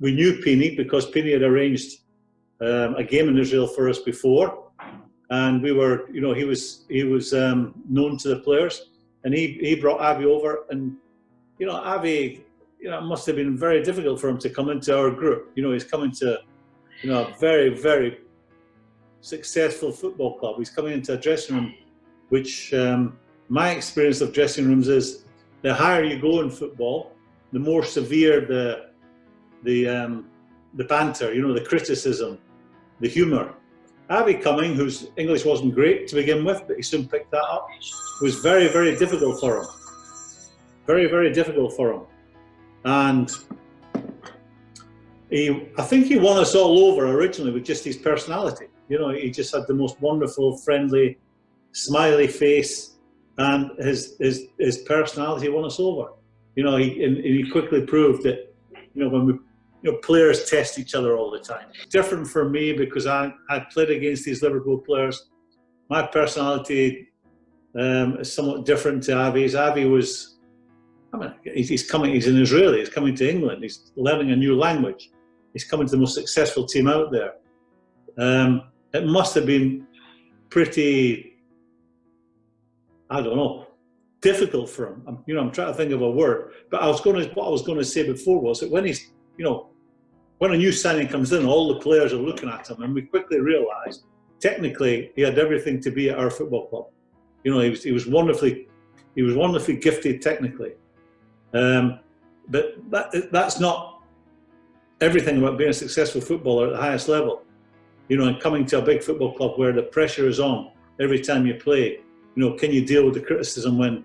we knew Peony because Peony had arranged a game in Israel for us before, and we were, you know, he was known to the players, and he brought Avi over, and you know, Avi, you know, it must have been very difficult for him to come into our group. You know, he's coming to, you know, a very, very successful football club. He's coming into a dressing room, which my experience of dressing rooms is the higher you go in football, the more severe the banter, you know, the criticism, the humour. Avi coming, whose English wasn't great to begin with, but he soon picked that up, was very, very difficult for him. Very, very difficult for him. And I think he won us all over originally with just his personality. You know, he just had the most wonderful, friendly, smiley face, and his personality won us over. You know, he quickly proved that, you know, when we, you know, players test each other all the time. Different for me because I played against these Liverpool players. My personality is somewhat different to Avi's. Avi was, I mean, he's an Israeli, he's coming to England, he's learning a new language. He's coming to the most successful team out there. It must have been pretty, I don't know, difficult for him. You know, I'm trying to think of a word, but what I was going to say before was that when he's, you know, when a new signing comes in, all the players are looking at him, and we quickly realised, technically, he had everything to be at our football club. You know, he was wonderfully gifted technically, but that's not everything about being a successful footballer at the highest level. You know, and coming to a big football club where the pressure is on every time you play. You know, can you deal with the criticism when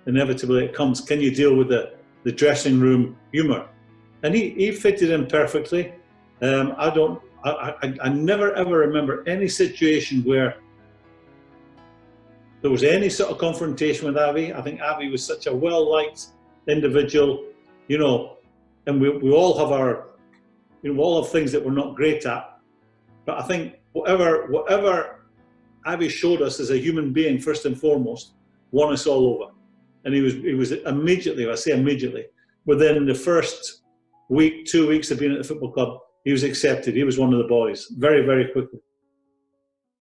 inevitably it comes? Can you deal with the dressing room humour? And he fitted in perfectly. I never ever remember any situation where there was any sort of confrontation with Avi. I think Avi was such a well-liked individual, you know, and we all have our, you know, we all have things that we're not great at. But I think whatever Avi showed us as a human being, first and foremost, won us all over. And he was immediately, I say immediately, within the first week, 2 weeks of being at the football club, he was accepted. He was one of the boys very, very quickly.